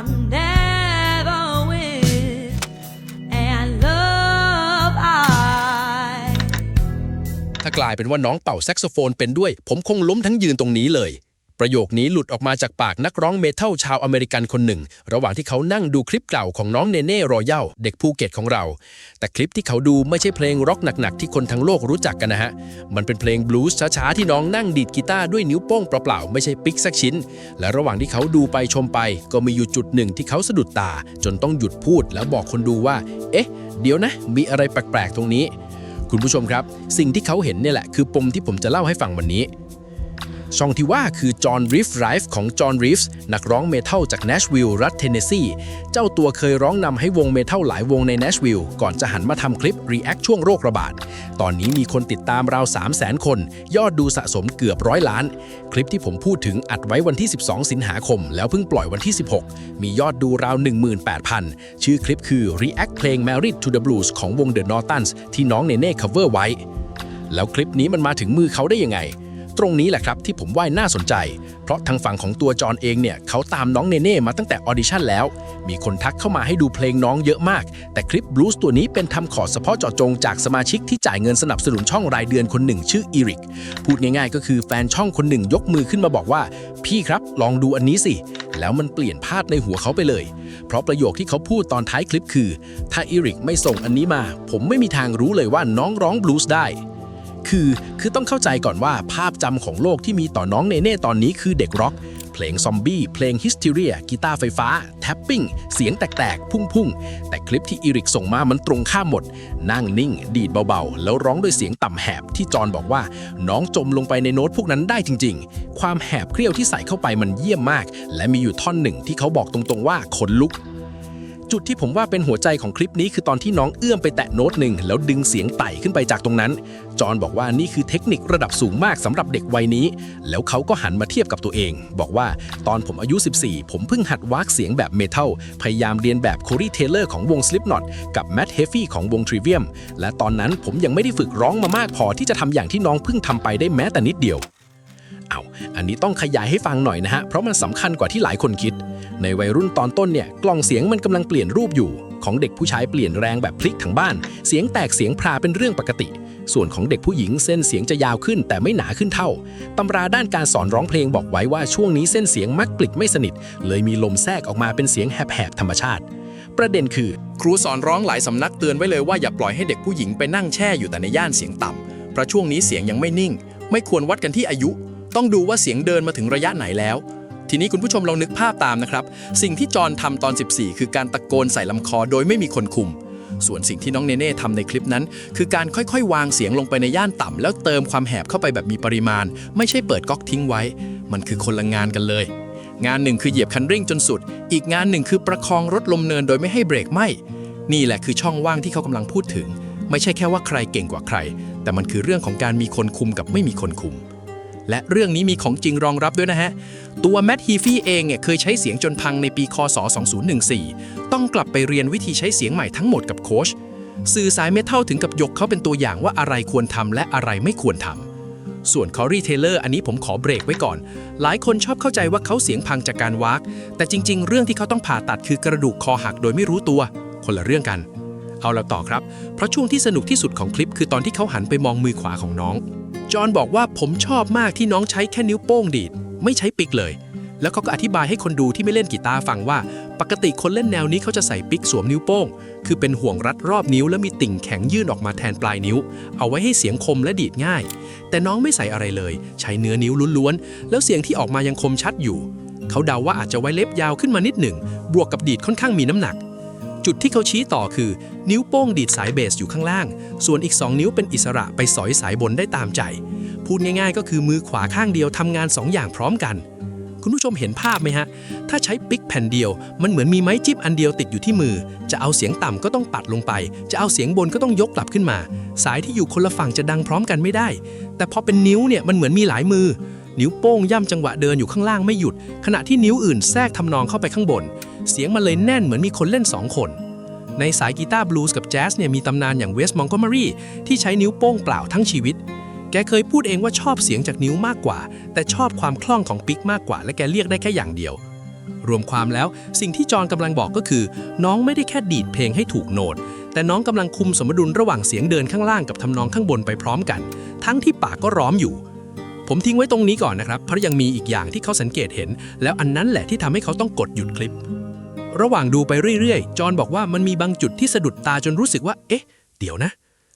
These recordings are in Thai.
I'm never with and love I ถ้ากลายเป็นว่าน้องเป่าแซกโซโฟนเป็นด้วยผมคงล้มทั้งยืนตรงนี้เลยประโยคนี้หลุดออกมาจากปากนักร้องเมทัลชาวอเมริกันคนหนึ่งระหว่างที่เขานั่งดูคลิปเก่าของน้องเนเน่รอยัลเด็กภูเก็ตของเราแต่คลิปที่เขาดูไม่ใช่เพลงร็อกหนักๆที่คนทั้งโลกรู้จักกันนะฮะมันเป็นเพลงบลูส์ช้าๆที่น้องนั่งดีดกีตาร์ด้วยนิ้วโป้งเปล่าๆไม่ใช่ปิกสักชิ้นและระหว่างที่เขาดูไปชมไปก็มีอยู่จุดหนึ่งที่เขาสะดุดตาจนต้องหยุดพูดแล้วบอกคนดูว่าเอ๊ะเดี๋ยวนะมีอะไรแปลกๆตรงนี้คุณผู้ชมครับสิ่งที่เขาเห็นเนี่ยแหละคือปมที่ผมจะเล่าให้ฟังวันนี้ช่องที่ว่าคือจอห์นรีฟไรฟ์ของจอห์นรีฟส์นักร้องเมทัลจากเนชวิลล์รัฐเทนเนสซีเจ้าตัวเคยร้องนำให้วงเมทัลหลายวงในเนชวิลล์ก่อนจะหันมาทำคลิปรีแอคช่วงโรคระบาดตอนนี้มีคนติดตามราว 300,000 คนยอดดูสะสมเกือบ100 ล้านคลิปที่ผมพูดถึงอัดไว้วันที่12 สิงหาคมแล้วเพิ่งปล่อยวันที่16มียอดดูราว 18,000 ชื่อคลิปคือ React เพลง Married to the Blues ของวง The Nortons ที่น้องเนเน่ cover ไว้แล้วคลิปนี้มันมาถึงมือเขาได้ยังไงตรงนี้แหละครับที่ผมว่าน่าสนใจเพราะทางฝั่งของตัวจอห์นเองเนี่ยเขาตามน้องเนเน่มาตั้งแต่ออดิชั่นแล้วมีคนทักเข้ามาให้ดูเพลงน้องเยอะมากแต่คลิปบลูส์ตัวนี้เป็นทำขอเฉพาะเจาะจงจากสมาชิกที่จ่ายเงินสนับสนุนช่องรายเดือนคนหนึ่งชื่ออีริกพูดง่ายๆก็คือแฟนช่องคนหนึ่งยกมือขึ้นมาบอกว่าพี่ครับลองดูอันนี้สิแล้วมันเปลี่ยนภาพในหัวเขาไปเลยเพราะประโยคที่เขาพูดตอนท้ายคลิปคือถ้าอีริกไม่ส่งอันนี้มาผมไม่มีทางรู้เลยว่าน้องร้องบลูส์ได้คือต้องเข้าใจก่อนว่าภาพจำของโลกที่มีต่อน้องเนเน่ตอนนี้คือเด็กร็อกเพลงซอมบี้เพลงฮิสทีเรียกีตาร์ไฟฟ้าแท็ปปิ้งเสียงแตกๆพุ่งๆแต่คลิปที่อีริกส่งมามันตรงข้ามหมดนั่งนิ่งดีดเบาๆแล้วร้องด้วยเสียงต่ำแหบที่จอห์นบอกว่าน้องจมลงไปในโน้ตพวกนั้นได้จริงๆความแหบเกรี้ยวที่ใส่เข้าไปมันเยี่ยมมากและมีอยู่ท่อนหนึ่งที่เขาบอกตรงๆว่าขนลุกจุดที่ผมว่าเป็นหัวใจของคลิปนี้คือตอนที่น้องเอื้อมไปแตะโน้ตหนึ่งแล้วดึงเสียงไต่ขึ้นไปจากตรงนั้นจอห์นบอกว่านี่คือเทคนิคระดับสูงมากสำหรับเด็กวัยนี้แล้วเขาก็หันมาเทียบกับตัวเองบอกว่าตอนผมอายุ14ผมเพิ่งหัดวากเสียงแบบเมทัลพยายามเรียนแบบโครีเทเลอร์ของวง Slipknot กับแมทเฮฟฟี่ของวง Trivium และตอนนั้นผมยังไม่ได้ฝึกร้องมามากพอที่จะทำอย่างที่น้องเพิ่งทำไปได้แม้แต่นิดเดียวอันนี้ต้องขยายให้ฟังหน่อยนะฮะเพราะมันสำคัญกว่าที่หลายคนคิดในวัยรุ่นตอนต้นเนี่ยกล่องเสียงมันกำลังเปลี่ยนรูปอยู่ของเด็กผู้ชายเปลี่ยนแรงแบบพลิกทั้งบ้านเสียงแตกเสียงพราเป็นเรื่องปกติส่วนของเด็กผู้หญิงเส้นเสียงจะยาวขึ้นแต่ไม่หนาขึ้นเท่าตำราด้านการสอนร้องเพลงบอกไว้ว่าช่วงนี้เส้นเสียงมักปลิดไม่สนิทเลยมีลมแทรกออกมาเป็นเสียงแหบๆธรรมชาติประเด็นคือครูสอนร้องหลายสำนักเตือนไว้เลยว่าอย่าปล่อยให้เด็กผู้หญิงไปนั่งแช่อยู่แต่ในย่านเสียงต่ำเพราะช่วงนี้เสียงยังไม่นิ่งไม่ควรวัดกันที่อายุต้องดูว่าเสียงเดินมาถึงระยะไหนแล้วทีนี้คุณผู้ชมลองนึกภาพตามนะครับสิ่งที่จอห์นทำตอน14คือการตะโกนใส่ลำคอโดยไม่มีคนคุมส่วนสิ่งที่น้องเนเน่ทำในคลิปนั้นคือการค่อยๆวางเสียงลงไปในย่านต่ำแล้วเติมความแหบเข้าไปแบบมีปริมาณไม่ใช่เปิดก๊อกทิ้งไว้มันคือคนละงานกันเลยงานหนึ่งคือเหยียบคันเร่งจนสุดอีกงานหนึ่งคือประคองรถลมเนินโดยไม่ให้เบรกไหม้นี่แหละคือช่องว่างที่เขากำลังพูดถึงไม่ใช่แค่ว่าใครเก่งกว่าใครแต่มันคือเรื่องของการมีคนคุมกับไม่มีคนคุมและเรื่องนี้มีของจริงรองรับด้วยนะฮะตัวแมทฮีฟี่เองเนี่ยเคยใช้เสียงจนพังในปีคศ2014ต้องกลับไปเรียนวิธีใช้เสียงใหม่ทั้งหมดกับโค้ชสื่อสายเมทัลถึงกับยกเขาเป็นตัวอย่างว่าอะไรควรทำและอะไรไม่ควรทำส่วนคอรีเทเลอร์อันนี้ผมขอเบรกไว้ก่อนหลายคนชอบเข้าใจว่าเขาเสียงพังจากการวากแต่จริงๆเรื่องที่เขาต้องผ่าตัดคือกระดูกคอหักโดยไม่รู้ตัวคนละเรื่องกันเอาละต่อครับเพราะช่วงที่สนุกที่สุดของคลิปคือตอนที่เขาหันไปมองมือขวาของน้องจอห์นบอกว่าผมชอบมากที่น้องใช้แค่นิ้วโป้งดีดไม่ใช้ปิกเลยแล้วเขาก็อธิบายให้คนดูที่ไม่เล่นกีตาร์ฟังว่าปกติคนเล่นแนวนี้เขาจะใส่ปิกสวมนิ้วโป้งคือเป็นห่วงรัดรอบนิ้วและมีติ่งแข็งยื่นออกมาแทนปลายนิ้วเอาไว้ให้เสียงคมและดีดง่ายแต่น้องไม่ใส่อะไรเลยใช้เนื้อนิ้วล้วนๆแล้วเสียงที่ออกมายังคมชัดอยู่เขาเดาว่าอาจจะไว้เล็บยาวขึ้นมานิดหนึ่งบวกกับดีดค่อนข้างมีน้ำหนักจุดที่เขาชี้ต่อคือนิ้วโป้งดีดสายเบสอยู่ข้างล่างส่วนอีก2นิ้วเป็นอิสระไปสอยสายบนได้ตามใจพูดง่ายๆก็คือมือขวาข้างเดียวทำงาน2อย่างพร้อมกันคุณผู้ชมเห็นภาพไหมฮะถ้าใช้ปิกแผ่นเดียวมันเหมือนมีไม้จิ้มอันเดียวติดอยู่ที่มือจะเอาเสียงต่ำก็ต้องปัดลงไปจะเอาเสียงบนก็ต้องยกกลับขึ้นมาสายที่อยู่คนละฝั่งจะดังพร้อมกันไม่ได้แต่พอเป็นนิ้วเนี่ยมันเหมือนมีหลายมือนิ้วโป้งย่ำจังหวะเดินอยู่ข้างล่างไม่หยุดขณะที่นิ้วอื่นแทรกทำนองเข้าไปข้างบนเสียงมันเลยแน่นเหมือนมีคนเล่น2คนในสายกีตาร์บลูส์กับแจ๊สเนี่ยมีตำนานอย่างเวส มองโกเมอรี่ที่ใช้นิ้วโป้งเปล่าทั้งชีวิตแกเคยพูดเองว่าชอบเสียงจากนิ้วมากกว่าแต่ชอบความคล่องของปิกมากกว่าและแกเรียกได้แค่อย่างเดียว รวมความแล้วสิ่งที่จอห์นกำลังบอกก็คือน้องไม่ได้แค่ดีดเพลงให้ถูกโน้ตแต่น้องกำลังคุมสมดุลระหว่างเสียงเดินข้างล่างกับทำนองข้างบนไปพร้อมกันทั้งที่ปากก็ร้อมอยู่ผมทิ้งไว้ตรงนี้ก่อนนะครับเพราะยังมีอีกอย่างที่เขาสังเกตเห็นแล้วอันนั้นแหละที่ทำให้เขาต้องกดหยุดคลิประหว่างดูไปเรื่อยๆจอห์นบอกว่ามันมีบางจุดที่สะดุดตาจนรู้สึกว่าเอ๊ะเดี๋ยวนะ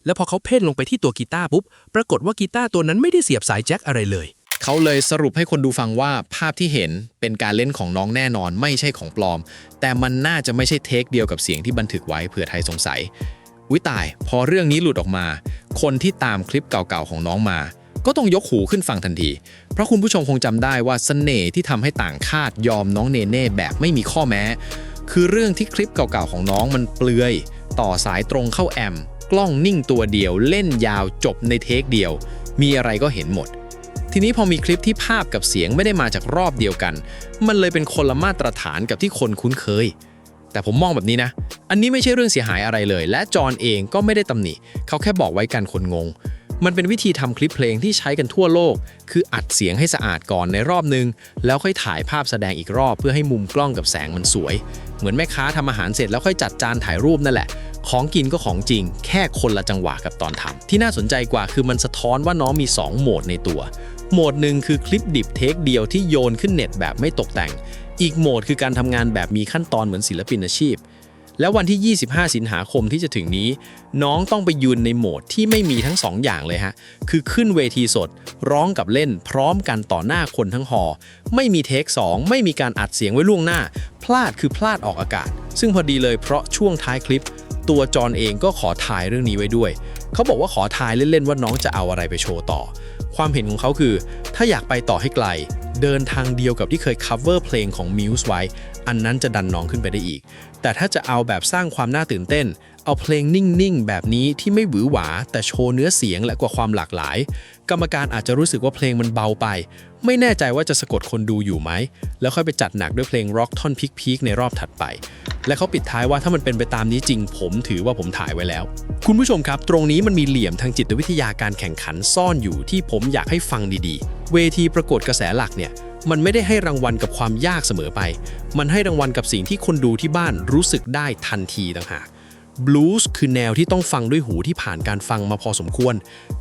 แล้วพอเขาเพ่นลงไปที่ตัวกีตาร์ปุ๊บปรากฏว่ากีตาร์ตัวนั้นไม่ได้เสียบสายแจ็คอะไรเลยเขาเลยสรุปให้คนดูฟังว่าภาพที่เห็นเป็นการเล่นของน้องแน่นอนไม่ใช่ของปลอมแต่มันน่าจะไม่ใช่เทคเดียวกับเสียงที่บันทึกไว้เผื่อใครสงสัยวิตายพอเรื่องนี้หลุดออกมาคนที่ตามคลิปเก่าๆของน้องมาก็ต้องยกหูขึ้นฟังทันทีเพราะคุณผู้ชมคงจำได้ว่าเสน่ห์ที่ทำให้ต่างคาดยอมน้องเนเน่แบบไม่มีข้อแม้คือเรื่องที่คลิปเก่าๆของน้องมันเปลือยต่อสายตรงเข้าแอมกล้องนิ่งตัวเดียวเล่นยาวจบในเทคเดียวมีอะไรก็เห็นหมดทีนี้พอมีคลิปที่ภาพกับเสียงไม่ได้มาจากรอบเดียวกันมันเลยเป็นคนละมาตรฐานกับที่คนคุ้นเคยแต่ผมมองแบบนี้นะอันนี้ไม่ใช่เรื่องเสียหายอะไรเลยและจอห์นเองก็ไม่ได้ตำหนิเขาแค่บอกไว้กันคนงงมันเป็นวิธีทำคลิปเพลงที่ใช้กันทั่วโลกคืออัดเสียงให้สะอาดก่อนในรอบนึงแล้วค่อยถ่ายภาพแสดงอีกรอบเพื่อให้มุมกล้องกับแสงมันสวยเหมือนแม่ค้าทำอาหารเสร็จแล้วค่อยจัดจานถ่ายรูปนั่นแหละของกินก็ของจริงแค่คนละจังหวะกับตอนทำที่น่าสนใจกว่าคือมันสะท้อนว่าน้องมี2โหมดในตัวโหมดหนึ่งคือคลิปดิบเทคเดียวที่โยนขึ้นเน็ตแบบไม่ตกแต่งอีกโหมดคือการทำงานแบบมีขั้นตอนเหมือนศิลปินอาชีพแล้ววันที่ 25 สิงหาคมที่จะถึงนี้น้องต้องไปยืนในโหมดที่ไม่มีทั้ง2 อย่างเลยฮะคือขึ้นเวทีสดร้องกับเล่นพร้อมกันต่อหน้าคนทั้งหอไม่มีเทค2ไม่มีการอัดเสียงไว้ล่วงหน้าพลาดคือพลาดออกอากาศซึ่งพอดีเลยเพราะช่วงท้ายคลิปตัวจอห์นเองก็ขอถ่ายเรื่องนี้ไว้ด้วยเขาบอกว่าขอถ่ายเล่นๆว่าน้องจะเอาอะไรไปโชว์ต่อความเห็นของเขาคือถ้าอยากไปต่อให้ไกลเดินทางเดียวกับที่เคย cover เพลงของ Muse ไว้อันนั้นจะดันน้องขึ้นไปได้อีกแต่ถ้าจะเอาแบบสร้างความน่าตื่นเต้นเอาเพลงนิ่งๆแบบนี้ที่ไม่หวือหวาแต่โชว์เนื้อเสียงและกว่าความหลากหลายกรรมการอาจจะรู้สึกว่าเพลงมันเบาไปไม่แน่ใจว่าจะสะกดคนดูอยู่ไหมแล้วค่อยไปจัดหนักด้วยเพลงร็อกท่อนพีคๆในรอบถัดไปและเขาปิดท้ายว่าถ้ามันเป็นไปตามนี้จริงผมถือว่าผมถ่ายไว้แล้วคุณผู้ชมครับตรงนี้มันมีเหลี่ยมทางจิตวิทยาการแข่งขันซ่อนอยู่ที่ผมอยากให้ฟังดีๆเวทีประกวดกระแสหลักเนี่ยมันไม่ได้ให้รางวัลกับความยากเสมอไปมันให้รางวัลกับสิ่งที่คนดูที่บ้านรู้สึกได้ทันทีต่างหากบลูส์คือแนวที่ต้องฟังด้วยหูที่ผ่านการฟังมาพอสมควร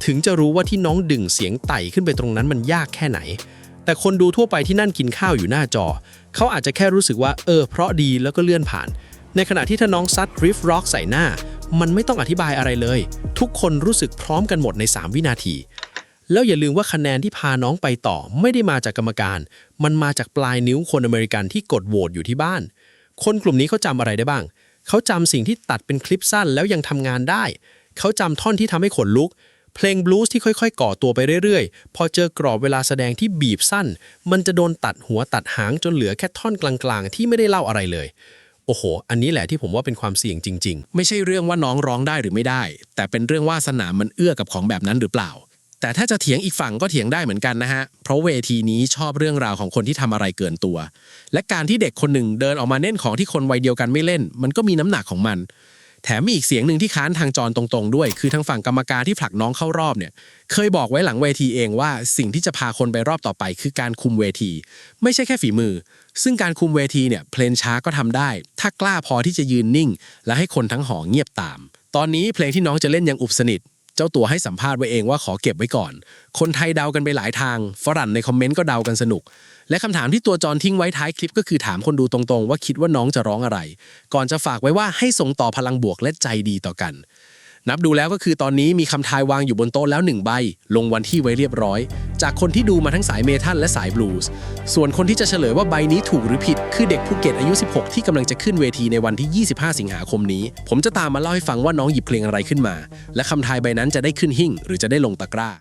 ถึงจะรู้ว่าที่น้องดึงเสียงไต่ขึ้นไปตรงนั้นมันยากแค่ไหนแต่คนดูทั่วไปที่นั่นกินข้าวอยู่หน้าจอเขาอาจจะแค่รู้สึกว่าเพราะดีแล้วก็เลื่อนผ่านในขณะที่ถ้าน้องซัดริฟร็อกใส่หน้ามันไม่ต้องอธิบายอะไรเลยทุกคนรู้สึกพร้อมกันหมดใน3 วินาทีแล้วอย่าลืมว่าคะแนนที่พาน้องไปต่อไม่ได้มาจากกรรมการมันมาจากปลายนิ้วคนอเมริกันที่กดโหวตอยู่ที่บ้านคนกลุ่มนี้เขาจำอะไรได้บ้างเขาจำสิ่งที่ตัดเป็นคลิปสั้นแล้วยังทำงานได้เขาจำท่อนที่ทำให้ขนลุกเพลงบลูส์ที่ค่อยๆก่อตัวไปเรื่อยๆพอเจอกรอบเวลาแสดงที่บีบสั้นมันจะโดนตัดหัวตัดหางจนเหลือแค่ท่อนกลางๆที่ไม่ได้เล่าอะไรเลยโอ้โหอันนี้แหละที่ผมว่าเป็นความเสี่ยงจริงๆไม่ใช่เรื่องว่าน้องร้องได้หรือไม่ได้แต่เป็นเรื่องว่าสนามมันเอื้อกับของแบบนั้นหรือเปล่าแต่ถ้าจะเถียงอีกฝั่งก็เถียงได้เหมือนกันนะฮะเพราะเวทีนี้ชอบเรื่องราวของคนที่ทำอะไรเกินตัวและการที่เด็กคนหนึ่งเดินออกมาเล่นของที่คนวัยเดียวกันไม่เล่นมันก็มีน้ำหนักของมันแถมมีอีกเสียงหนึ่งที่ค้านทางจรตรงๆด้วยคือทางฝั่งกรรมการที่ผลักน้องเข้ารอบเนี่ยเคยบอกไว้หลังเวทีเองว่าสิ่งที่จะพาคนไปรอบต่อไปคือการคุมเวทีไม่ใช่แค่ฝีมือซึ่งการคุมเวทีเนี่ยเพลงช้าก็ทำได้ถ้ากล้าพอที่จะยืนนิ่งและให้คนทั้งหอเงียบตามตอนนี้เพลงที่น้องจะเล่นยังอุบสนิทเจ้าตัวให้สัมภาษณ์ไว้เองว่าขอเก็บไว้ก่อนคนไทยเดากันไปหลายทางฝรั่งในคอมเมนต์ก็เดากันสนุกและคำถามที่ตัวจอนทิ้งไว้ท้ายคลิปก็คือถามคนดูตรงๆว่าคิดว่าน้องจะร้องอะไรก่อนจะฝากไว้ว่าให้ส่งต่อพลังบวกและใจดีต่อกันนับดูแล้วก็คือตอนนี้มีคำทายวางอยู่บนโต๊ะแล้ว1 ใบลงวันที่ไว้เรียบร้อยจากคนที่ดูมาทั้งสายเมทัลและสายบลูส์ส่วนคนที่จะเฉลยว่าใบนี้ถูกหรือผิดคือเด็กภูเก็ตอายุ16ที่กำลังจะขึ้นเวทีในวันที่ 25 สิงหาคมนี้ผมจะตามมาเล่าให้ฟังว่าน้องหยิบเพลงอะไรขึ้นมาและคำทายใบนั้นจะได้ขึ้นหิ้งหรือจะได้ลงตะกร้า